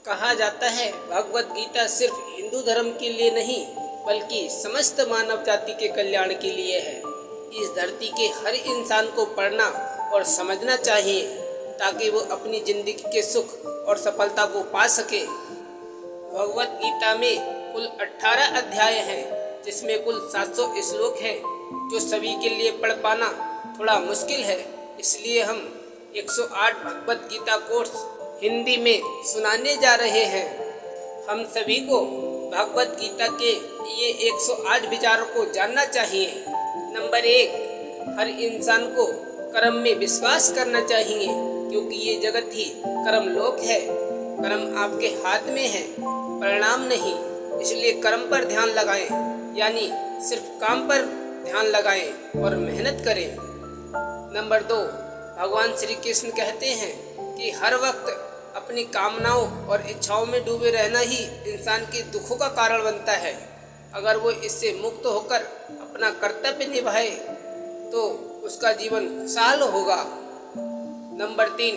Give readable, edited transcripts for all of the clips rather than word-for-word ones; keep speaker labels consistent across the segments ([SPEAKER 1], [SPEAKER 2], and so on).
[SPEAKER 1] कहा जाता है भगवत गीता सिर्फ हिंदू धर्म के लिए नहीं बल्कि समस्त मानव जाति के कल्याण के लिए है। इस धरती के हर इंसान को पढ़ना और समझना चाहिए ताकि वो अपनी जिंदगी के सुख और सफलता को पा सके। भगवत गीता में कुल 18 अध्याय हैं जिसमें कुल 700 श्लोक हैं जो सभी के लिए पढ़ पाना थोड़ा मुश्किल है। इसलिए हम 108 भगवत गीता कोर्स हिंदी में सुनाने जा रहे हैं। हम सभी को भगवत गीता के ये 108 विचारों को जानना चाहिए। नंबर 1, हर इंसान को कर्म में विश्वास करना चाहिए क्योंकि ये जगत ही कर्म लोक है। कर्म आपके हाथ में है, परिणाम नहीं। इसलिए कर्म पर ध्यान लगाएं, यानी सिर्फ काम पर ध्यान लगाएं और मेहनत करें। नंबर 2, भगवान श्री कृष्ण कहते हैं कि हर वक्त अपनी कामनाओं और इच्छाओं में डूबे रहना ही इंसान के दुखों का कारण बनता है। अगर वो इससे मुक्त होकर अपना कर्तव्य निभाए तो उसका जीवन खुशहाल होगा। नंबर 3,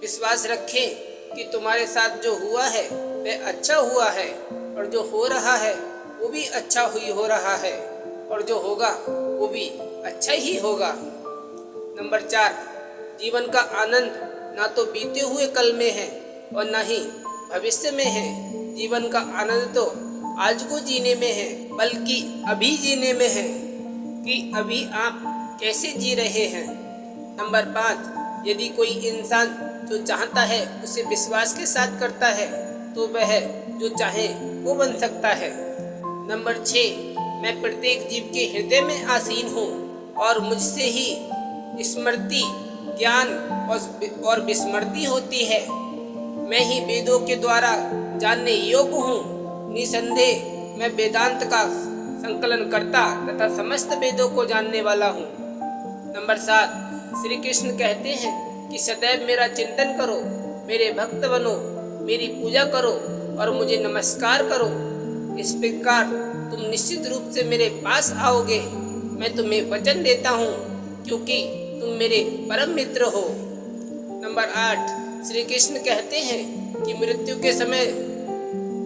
[SPEAKER 1] विश्वास रखें कि तुम्हारे साथ जो हुआ है वह अच्छा हुआ है और जो हो रहा है वो भी अच्छा ही हो रहा है और जो होगा वो भी अच्छा ही होगा। नंबर 4, जीवन का आनंद ना तो बीते हुए कल में है और ना ही भविष्य में है। जीवन का आनंद तो आज को जीने में है, बल्कि अभी जीने में है कि अभी आप कैसे जी रहे हैं। नंबर 5, यदि कोई इंसान जो चाहता है उसे विश्वास के साथ करता है तो वह जो चाहे वो बन सकता है। नंबर 6, मैं प्रत्येक जीव के हृदय में आसीन हूँ और मुझसे ही स्मृति, ज्ञान और विस्मृति होती है। मैं ही वेदों के द्वारा जानने योग्य हूँ। निसंदेह मैं वेदांत का संकलन करता तथा समस्त वेदों को जानने वाला हूँ। नंबर 7, श्री कृष्ण कहते हैं कि सदैव मेरा चिंतन करो, मेरे भक्त बनो, मेरी पूजा करो और मुझे नमस्कार करो। इस प्रकार तुम निश्चित रूप से मेरे पास आओगे। मैं तुम्हें वचन देता हूँ क्योंकि तुम मेरे परम मित्र हो। नंबर 8, श्री कृष्ण कहते हैं कि मृत्यु के समय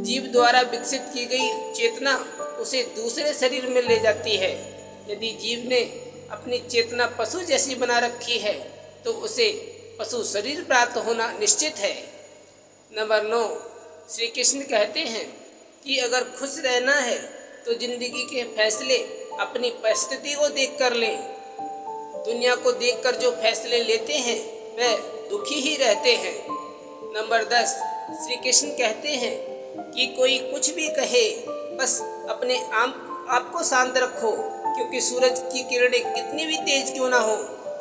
[SPEAKER 1] जीव द्वारा विकसित की गई चेतना उसे दूसरे शरीर में ले जाती है। यदि जीव ने अपनी चेतना पशु जैसी बना रखी है तो उसे पशु शरीर प्राप्त होना निश्चित है। नंबर 9, श्री कृष्ण कहते हैं कि अगर खुश रहना है तो जिंदगी के फैसले अपनी परिस्थिति को देख कर लें। दुनिया को देखकर जो फैसले लेते हैं वह दुखी ही रहते हैं। नंबर 10, श्री कृष्ण कहते हैं कि कोई कुछ भी कहे, बस अपने आप को शांत रखो क्योंकि सूरज की किरणें कितनी भी तेज क्यों ना हो,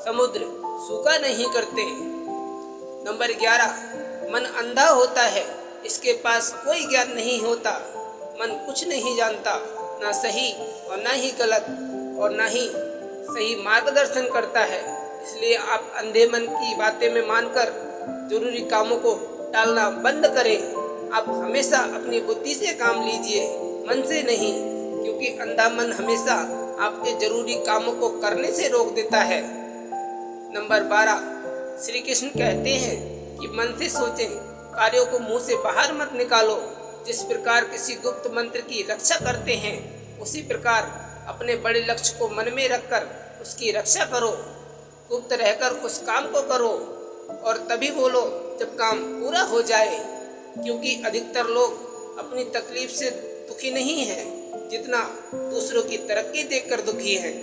[SPEAKER 1] समुद्र सूखा नहीं करते। नंबर 11, मन अंधा होता है, इसके पास कोई ज्ञान नहीं होता। मन कुछ नहीं जानता, ना सही और ना ही गलत और ना ही सही मार्गदर्शन करता है। इसलिए आप अंधे मन की बातें में मानकर जरूरी कामों को टालना बंद करें। आप हमेशा अपनी बुद्धि से काम लीजिए, मन से नहीं, क्योंकि अंधा मन हमेशा आपके जरूरी कामों को करने से रोक देता है। नंबर 12, श्री कृष्ण कहते हैं कि मन से सोचें, कार्यों को मुंह से बाहर मत निकालो। जिस प्रकार किसी गुप्त मंत्र की रक्षा करते हैं उसी प्रकार अपने बड़े लक्ष्य को मन में रखकर उसकी रक्षा करो। गुप्त रहकर उस काम को करो और तभी बोलो जब काम पूरा हो जाए, क्योंकि अधिकतर लोग अपनी तकलीफ से दुखी नहीं हैं जितना दूसरों की तरक्की देखकर दुखी हैं।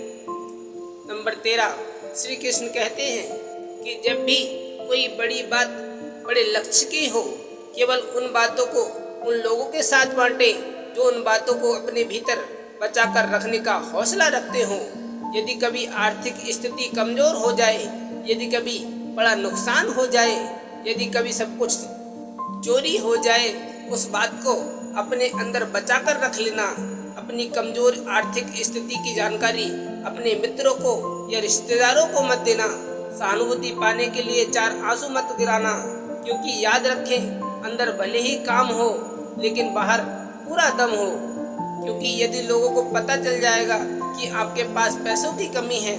[SPEAKER 1] नंबर 13, श्री कृष्ण कहते हैं कि जब भी कोई बड़ी बात बड़े लक्ष्य की हो, केवल उन बातों को उन लोगों के साथ बांटें जो उन बातों को अपने भीतर बचाकर रखने का हौसला रखते हों। यदि कभी आर्थिक स्थिति कमजोर हो जाए, यदि कभी बड़ा नुकसान हो जाए, यदि कभी सब कुछ चोरी हो जाए, उस बात को अपने अंदर बचाकर रख लेना। अपनी कमजोर आर्थिक स्थिति की जानकारी अपने मित्रों को या रिश्तेदारों को मत देना। सहानुभूति पाने के लिए 4 आंसू मत गिराना, क्योंकि याद रखें अंदर भले ही काम हो लेकिन बाहर पूरा दम हो। क्योंकि यदि लोगों को पता चल जाएगा कि आपके पास पैसों की कमी है,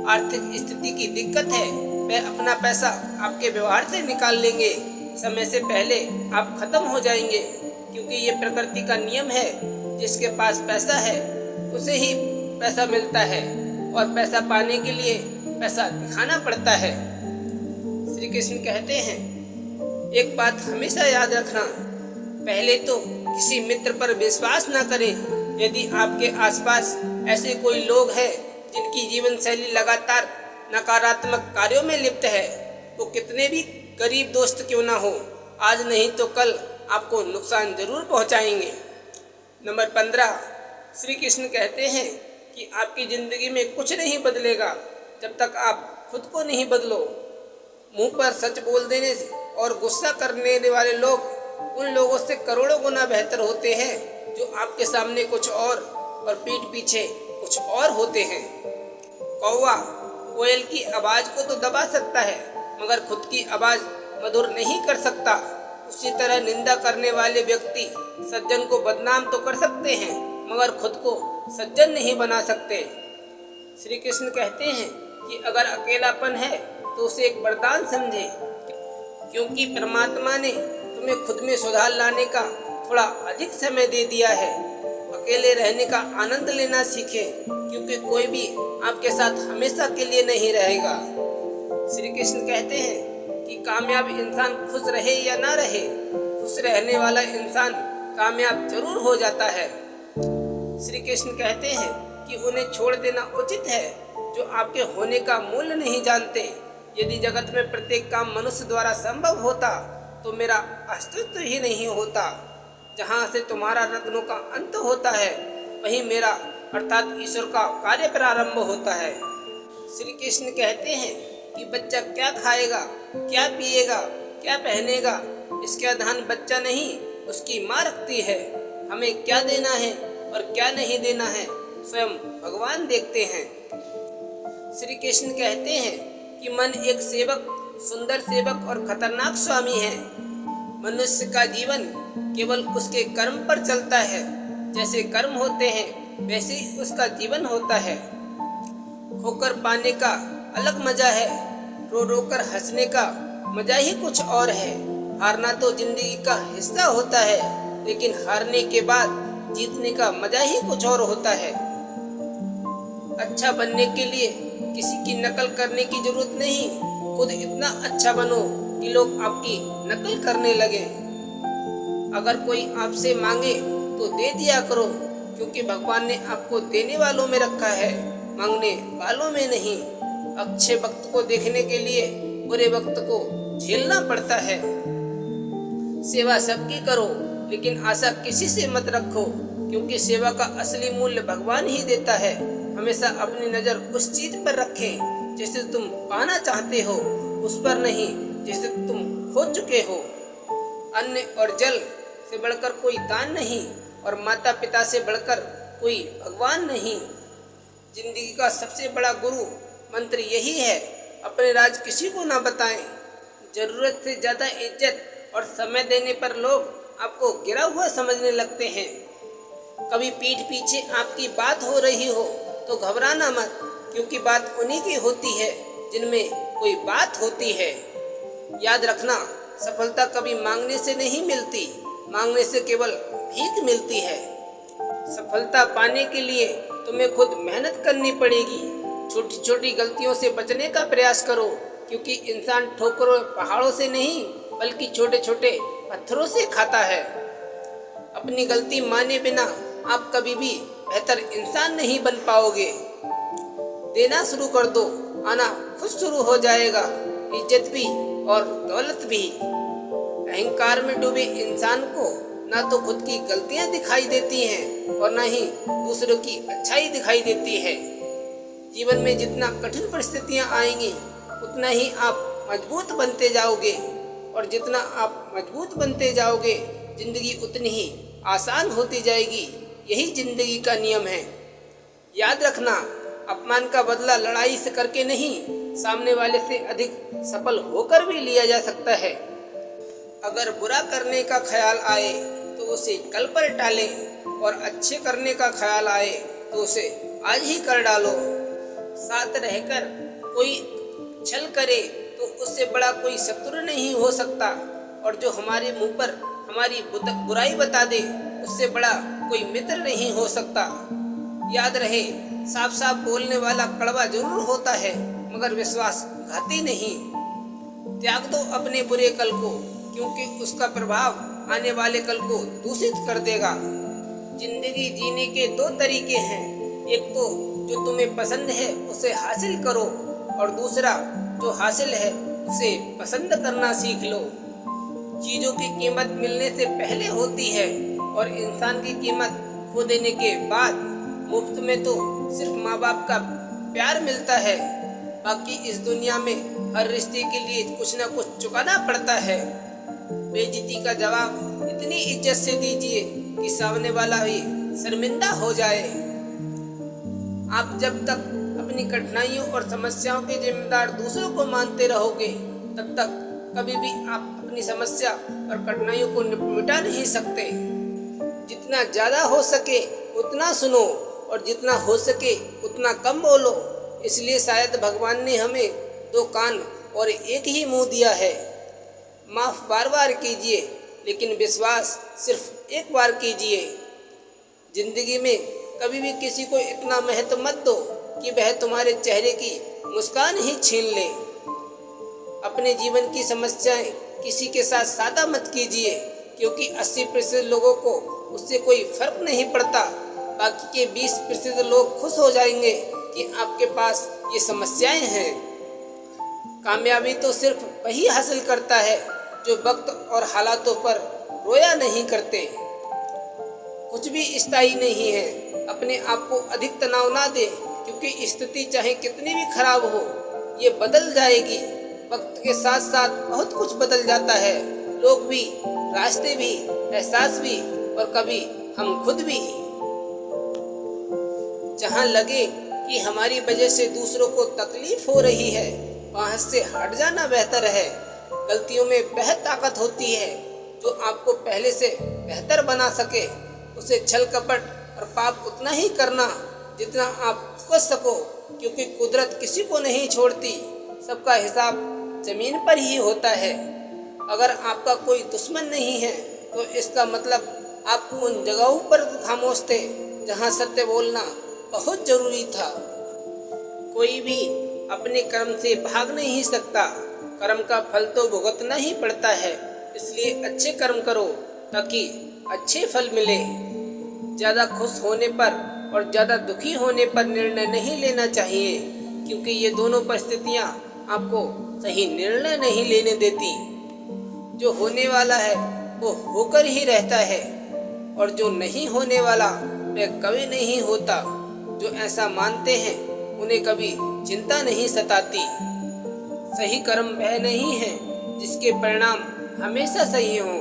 [SPEAKER 1] आर्थिक स्थिति की दिक्कत है, वे अपना पैसा आपके व्यवहार से निकाल लेंगे। समय से पहले आप खत्म हो जाएंगे, क्योंकि ये प्रकृति का नियम है। जिसके पास पैसा है उसे ही पैसा मिलता है, और पैसा पाने के लिए पैसा दिखाना पड़ता है। श्री कृष्ण कहते हैं, एक बात हमेशा याद रखना, पहले तो किसी मित्र पर विश्वास न करें। यदि आपके आसपास ऐसे कोई लोग हैं जिनकी जीवन शैली लगातार नकारात्मक कार्यों में लिप्त है, वो कितने भी गरीब दोस्त क्यों ना हो, आज नहीं तो कल आपको नुकसान जरूर पहुंचाएंगे। नंबर 15, श्री कृष्ण कहते हैं कि आपकी जिंदगी में कुछ नहीं बदलेगा जब तक आप खुद को नहीं बदलो। मुंह पर सच बोल देने और गुस्सा करने वाले लोग उन लोगों से करोड़ों गुना बेहतर होते हैं जो आपके सामने कुछ और पीठ पीछे कुछ और होते हैं। कौवा कोयल की आवाज को तो दबा सकता है, मगर खुद की आवाज मधुर नहीं कर सकता। उसी तरह निंदा करने वाले व्यक्ति सज्जन को बदनाम तो कर सकते हैं, मगर खुद को सज्जन नहीं बना सकते। श्री कृष्ण कहते हैं कि अगर अकेलापन है तो उसे एक वरदान समझे, क्योंकि परमात्मा ने तुम्हें खुद में सुधार लाने का थोड़ा अधिक समय दे दिया है। अकेले रहने का आनंद लेना सीखें, क्योंकि कोई भी आपके साथ हमेशा के लिए नहीं रहेगा। श्री कृष्ण कहते हैं कि कामयाब इंसान खुश रहे या ना रहे, खुश रहने वाला इंसान कामयाब जरूर हो जाता है। श्री कृष्ण कहते हैं कि उन्हें छोड़ देना उचित है जो आपके होने का मूल्य नहीं जानते। यदि जगत में प्रत्येक काम मनुष्य द्वारा संभव होता तो मेरा अस्तित्व ही नहीं होता। जहाँ से तुम्हारा रत्नों का अंत होता है, वहीं मेरा अर्थात ईश्वर का कार्य प्रारंभ होता है। श्री कृष्ण कहते हैं कि बच्चा क्या खाएगा, क्या पिएगा, क्या पहनेगा, इसका ध्यान बच्चा नहीं उसकी माँ रखती है। हमें क्या देना है और क्या नहीं देना है स्वयं भगवान देखते हैं। श्री कृष्ण कहते हैं कि मन एक सेवक, सुंदर सेवक और खतरनाक स्वामी है। मनुष्य का जीवन केवल उसके कर्म पर चलता है। जैसे कर्म होते हैं वैसे ही उसका जीवन होता है। खोकर पाने का अलग मजा है, रो रो कर हंसने का मजा ही कुछ और है। हारना तो जिंदगी का हिस्सा होता है, लेकिन हारने के बाद जीतने का मजा ही कुछ और होता है। अच्छा बनने के लिए किसी की नकल करने की जरूरत नहीं, खुद इतना अच्छा बनो कि लोग आपकी नकल करने लगे। अगर कोई आपसे मांगे तो दे दिया करो, क्योंकि भगवान ने आपको देने वालों में रखा है, मांगने वालों में नहीं। अच्छे वक्त को देखने के लिए बुरे वक्त को झेलना पड़ता है। सेवा सबकी करो, लेकिन आशा किसी से मत रखो, क्योंकि सेवा का असली मूल्य भगवान ही देता है। हमेशा अपनी नजर उस चीज पर रखें जिसे तुम पाना चाहते हो, उस पर नहीं जिसे तुम खो चुके हो। अन्न और जल से बढ़कर कोई दान नहीं, और माता पिता से बढ़कर कोई भगवान नहीं। जिंदगी का सबसे बड़ा गुरु मंत्र यही है, अपने राज किसी को ना बताएं। जरूरत से ज्यादा इज्जत और समय देने पर लोग आपको गिरा हुआ समझने लगते हैं। कभी पीठ पीछे आपकी बात हो रही हो तो घबराना मत, क्योंकि बात उन्हीं की होती है जिनमें कोई बात होती है। याद रखना, सफलता कभी मांगने से नहीं मिलती, मांगने से केवल भीख मिलती है। सफलता पाने के लिए तुम्हें खुद मेहनत करनी पड़ेगी। छोटी छोटी गलतियों से बचने का प्रयास करो, क्योंकि इंसान ठोकरों पहाड़ों से नहीं बल्कि छोटे छोटे पत्थरों से खाता है। अपनी गलती माने बिना आप कभी भी बेहतर इंसान नहीं बन पाओगे। देना शुरू कर दो, आना खुद शुरू हो जाएगा, इज्जत भी और दौलत भी। अहंकार में डूबे इंसान को ना तो खुद की गलतियां दिखाई देती हैं और ना ही दूसरों की अच्छाई दिखाई देती है। जीवन में जितना कठिन परिस्थितियां आएंगी उतना ही आप मजबूत बनते जाओगे, और जितना आप मजबूत बनते जाओगे जिंदगी उतनी ही आसान होती जाएगी। यही जिंदगी का नियम है। याद रखना, अपमान का बदला लड़ाई से करके नहीं, सामने वाले से अधिक सफल होकर भी लिया जा सकता है। अगर बुरा करने का ख्याल आए तो उसे कल पर टालें, और अच्छे करने का ख्याल आए तो उसे आज ही कर डालो। साथ रहकर कोई छल करे तो उससे बड़ा कोई शत्रु नहीं हो सकता। और जो हमारे मुंह पर हमारी बुराई बता दे, उससे बड़ा कोई मित्र नहीं हो सकता। याद रहे, साफ साफ बोलने वाला कड़वा जरूर होता है, मगर विश्वासघाती नहीं। त्याग दो अपने बुरे कल को, क्योंकि उसका प्रभाव आने वाले कल को दूषित कर देगा। जिंदगी जीने के दो तरीके हैं, एक तो जो तुम्हें पसंद है उसे हासिल करो, और दूसरा जो हासिल है उसे पसंद करना सीख लो। चीजों की कीमत मिलने से पहले होती है, और इंसान की कीमत खो देने के बाद। मुफ्त में तो सिर्फ माँ बाप का प्यार मिलता है, बाकी इस दुनिया में हर रिश्ते के लिए कुछ न कुछ चुकाना पड़ता है। बेइज्जती का जवाब इतनी इज्जत से दीजिए कि सामने वाला भी शर्मिंदा हो जाए। आप जब तक अपनी कठिनाइयों और समस्याओं के जिम्मेदार दूसरों को मानते रहोगे, तब तक कभी भी आप अपनी समस्या और कठिनाइयों को मिटा नहीं सकते। जितना ज्यादा हो सके उतना सुनो, और जितना हो सके उतना कम बोलो। इसलिए शायद भगवान ने हमें दो कान और एक ही मुंह दिया है। माफ बार बार कीजिए, लेकिन विश्वास सिर्फ एक बार कीजिए। जिंदगी में कभी भी किसी को इतना महत्व मत दो कि वह तुम्हारे चेहरे की मुस्कान ही छीन ले। अपने जीवन की समस्याएं किसी के साथ साझा मत कीजिए, क्योंकि 80% लोगों को उससे कोई फर्क नहीं पड़ता। बाकी के 20% लोग खुश हो जाएंगे कि आपके पास ये समस्याएं हैं। कामयाबी तो सिर्फ वही हासिल करता है जो वक्त और हालातों पर रोया नहीं करते। कुछ भी स्थायी नहीं है। अपने आप को अधिक तनाव ना दे, क्योंकि स्थिति चाहे कितनी भी खराब हो, ये बदल जाएगी। वक्त के साथ साथ बहुत कुछ बदल जाता है, लोग भी, रास्ते भी, एहसास भी, और कभी हम खुद भी। जहाँ लगे कि हमारी वजह से दूसरों को तकलीफ हो रही है, वहाँ से हट जाना बेहतर है। गलतियों में वह ताकत होती है जो आपको पहले से बेहतर बना सके। उसे छल कपट और पाप उतना ही करना जितना आप कर सको, क्योंकि कुदरत किसी को नहीं छोड़ती। सबका हिसाब जमीन पर ही होता है। अगर आपका कोई दुश्मन नहीं है, तो इसका मतलब आप उन जगहों पर खामोश थे जहाँ सत्य बोलना बहुत जरूरी था। कोई भी अपने कर्म से भाग नहीं सकता। कर्म का फल तो भुगतना ही पड़ता है। इसलिए अच्छे कर्म करो ताकि अच्छे फल मिले। ज़्यादा खुश होने पर और ज़्यादा दुखी होने पर निर्णय नहीं लेना चाहिए, क्योंकि ये दोनों परिस्थितियाँ आपको सही निर्णय नहीं लेने देती। जो होने वाला है वो होकर ही रहता है, और जो नहीं होने वाला वह कभी नहीं होता। जो ऐसा मानते हैं उन्हें कभी चिंता नहीं सताती। सही कर्म वह नहीं है जिसके परिणाम हमेशा सही हों,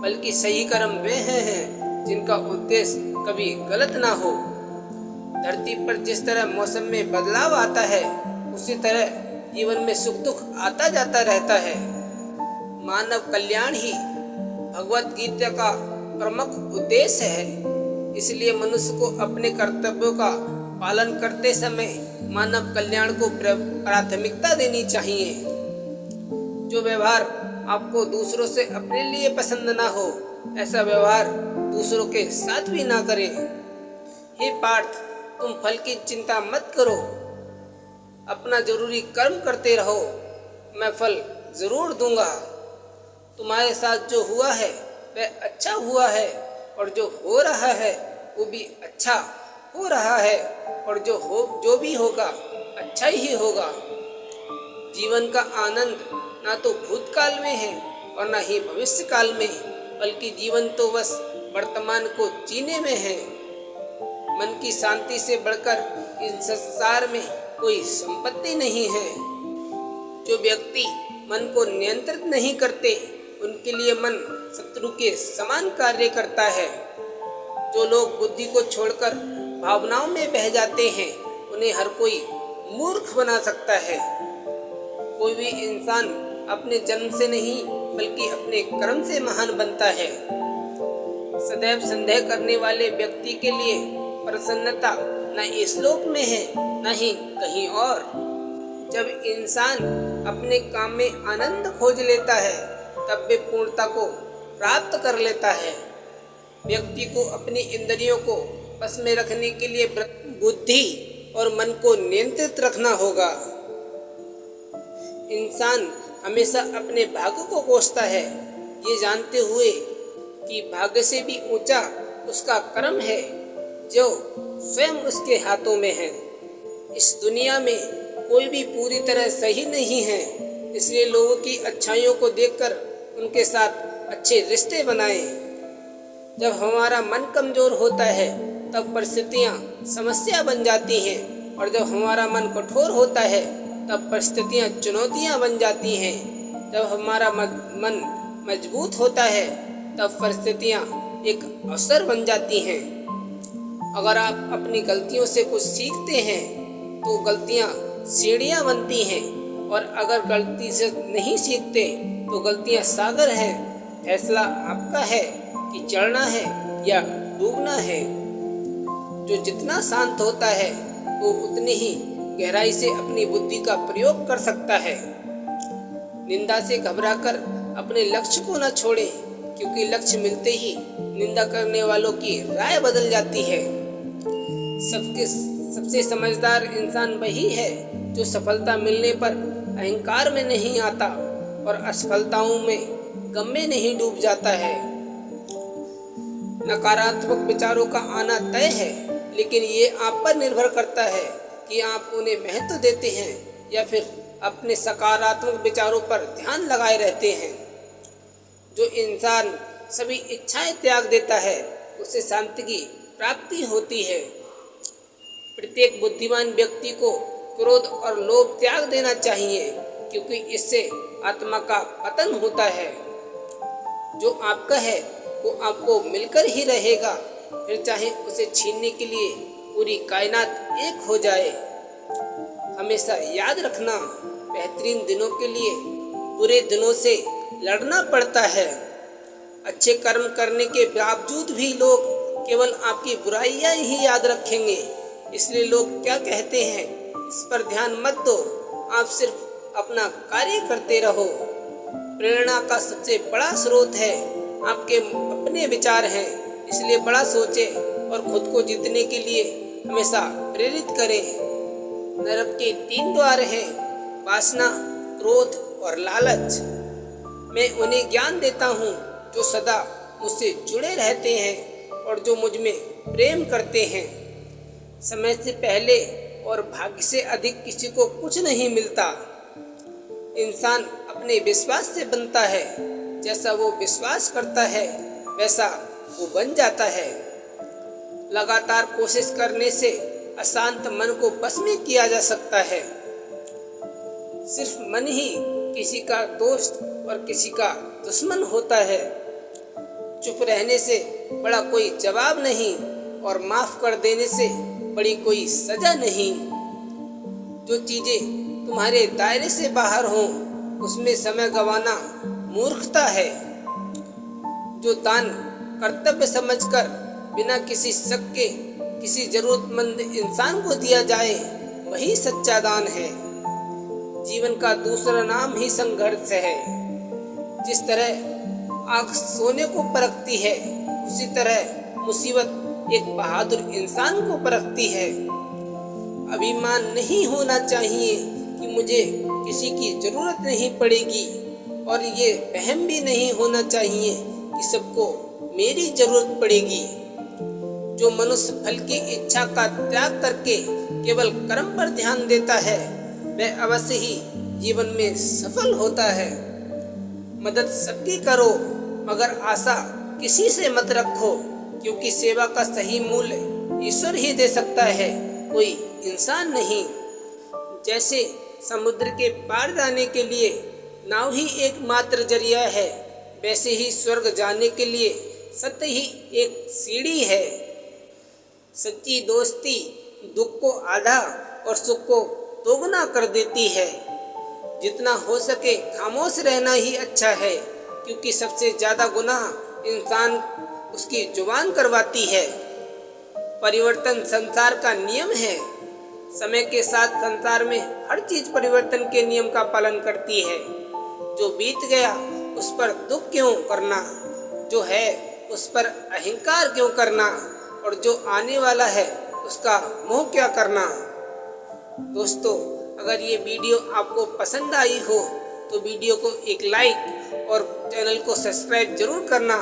[SPEAKER 1] बल्कि सही कर्म वे हैं जिनका उद्देश्य कभी गलत ना हो। धरती पर जिस तरह मौसम में बदलाव आता है, उसी तरह जीवन में सुख दुख आता जाता रहता है। मानव कल्याण ही भगवत गीता का प्रमुख उद्देश्य है। इसलिए मनुष्य को अपने कर्तव्यों का पालन करते समय मानव कल्याण को प्राथमिकता देनी चाहिए। जो व्यवहार आपको दूसरों से अपने लिए पसंद ना हो, ऐसा व्यवहार दूसरों के साथ भी ना करें। हे पार्थ, तुम फल की चिंता मत करो। अपना जरूरी कर्म करते रहो, मैं फल जरूर दूंगा। तुम्हारे साथ जो हुआ है वह अच्छा हुआ है, और जो हो रहा है वो भी अच्छा हो रहा है, और जो भी होगा अच्छा ही होगा। जीवन का आनंद ना तो भूतकाल में है और ना ही भविष्य काल में, बल्कि जीवन तो बस वर्तमान को जीने में है। मन की शांति से बढ़कर इस संसार में कोई संपत्ति नहीं है। जो व्यक्ति मन को नियंत्रित नहीं करते, उनके लिए मन शत्रु के समान कार्य करता है। जो लोग बुद्धि को छोड़कर भावनाओं में बह जाते हैं, उन्हें हर कोई मूर्ख बना सकता है। कोई भी इंसान अपने जन्म से नहीं, बल्कि अपने कर्म से महान बनता है। सदैव संदेह करने वाले व्यक्ति के लिए प्रसन्नता न इस लोक में है, न ही कहीं और। जब इंसान अपने काम में आनंद खोज लेता है, तब वे पूर्णता को प्राप्त कर लेता है। व्यक्ति को अपनी इंद्रियों को बस में रखने के लिए बुद्धि और मन को नियंत्रित रखना होगा। इंसान हमेशा अपने भाग्य को कोसता है, ये जानते हुए कि भाग्य से भी ऊंचा उसका कर्म है जो स्वयं उसके हाथों में है। इस दुनिया में कोई भी पूरी तरह सही नहीं है, इसलिए लोगों की अच्छाइयों को देखकर उनके साथ अच्छे रिश्ते बनाएं। जब हमारा मन कमजोर होता है तब परिस्थितियाँ समस्या बन जाती हैं, और जब हमारा मन कठोर होता है तब परिस्थितियाँ चुनौतियाँ बन जाती हैं। जब हमारा मन मजबूत होता है तब परिस्थितियाँ एक अवसर बन जाती हैं। अगर आप अपनी गलतियों से कुछ सीखते हैं तो गलतियाँ सीढ़ियाँ बनती हैं, और अगर गलती से नहीं सीखते तो गलतियाँ सागर हैं। फैसला आपका है कि चढ़ना है या डूबना है। जो जितना शांत होता है वो उतनी ही गहराई से अपनी बुद्धि का प्रयोग कर सकता है। निंदा से घबराकर अपने लक्ष्य को न छोड़ें, क्योंकि लक्ष्य मिलते ही निंदा करने वालों की राय बदल जाती है। सबसे समझदार इंसान वही है जो सफलता मिलने पर अहंकार में नहीं आता और असफलताओं में गम में नहीं डूब जाता है। नकारात्मक विचारों का आना तय है, लेकिन ये आप पर निर्भर करता है कि आप उन्हें महत्व देते हैं या फिर अपने सकारात्मक विचारों पर ध्यान लगाए रहते हैं। जो इंसान सभी इच्छाएं त्याग देता है उसे शांति की प्राप्ति होती है। प्रत्येक बुद्धिमान व्यक्ति को क्रोध और लोभ त्याग देना चाहिए, क्योंकि इससे आत्मा का पतन होता है। जो आपका है वो आपको मिलकर ही रहेगा, फिर चाहे उसे छीनने के लिए पूरी कायनात एक हो जाए। हमेशा याद रखना, बेहतरीन दिनों के लिए बुरे दिनों से लड़ना पड़ता है। अच्छे कर्म करने के बावजूद भी लोग केवल आपकी बुराइयां ही याद रखेंगे, इसलिए लोग क्या कहते हैं इस पर ध्यान मत दो, आप सिर्फ अपना कार्य करते रहो। प्रेरणा का सबसे बड़ा स्रोत है आपके अपने विचार हैं, इसलिए बड़ा सोचें और खुद को जीतने के लिए हमेशा प्रेरित करें। नरक के 3 द्वार हैं, वासना, क्रोध और लालच। मैं उन्हें ज्ञान देता हूँ जो सदा मुझसे जुड़े रहते हैं और जो मुझ में प्रेम करते हैं। समय से पहले और भाग्य से अधिक किसी को कुछ नहीं मिलता। इंसान अपने विश्वास से बनता है, जैसा वो विश्वास करता है वैसा वो बन जाता है। लगातार कोशिश करने से अशांत मन को बस में किया जा सकता है। सिर्फ मन ही किसी का दोस्त और किसी का दुश्मन होता है। चुप रहने से बड़ा कोई जवाब नहीं और माफ कर देने से बड़ी कोई सजा नहीं। जो चीजें तुम्हारे दायरे से बाहर हों उसमें समय गंवाना मूर्खता है। जो दान कर्तव्य समझकर बिना किसी शक के किसी जरूरतमंद इंसान को दिया जाए वही सच्चा दान है। जीवन का दूसरा नाम ही संघर्ष है। जिस तरह आग सोने को परखती है, उसी तरह मुसीबत एक बहादुर इंसान को परखती है। अभिमान नहीं होना चाहिए कि मुझे किसी की जरूरत नहीं पड़ेगी, और ये वहम भी नहीं होना चाहिए कि सबको मेरी जरूरत पड़ेगी। जो मनुष्य फल की इच्छा का त्याग करके केवल कर्म पर ध्यान देता है वह अवश्य ही जीवन में सफल होता है। मदद सबकी करो, मगर आशा किसी से मत रखो, क्योंकि सेवा का सही मूल्य ईश्वर ही दे सकता है, कोई इंसान नहीं। जैसे समुद्र के पार जाने के लिए नाव ही एकमात्र जरिया है, वैसे ही स्वर्ग जाने के लिए सत्य ही एक सीढ़ी है। सच्ची दोस्ती दुख को आधा और सुख को दोगुना कर देती है। जितना हो सके खामोश रहना ही अच्छा है, क्योंकि सबसे ज्यादा गुनाह इंसान उसकी जुबान करवाती है। परिवर्तन संसार का नियम है। समय के साथ संसार में हर चीज परिवर्तन के नियम का पालन करती है। जो बीत गया उस पर दुख क्यों करना, जो है उस पर अहंकार क्यों करना, और जो आने वाला है उसका मोह क्या करना। दोस्तों, अगर ये वीडियो आपको पसंद आई हो तो वीडियो को एक लाइक और चैनल को सब्सक्राइब जरूर करना।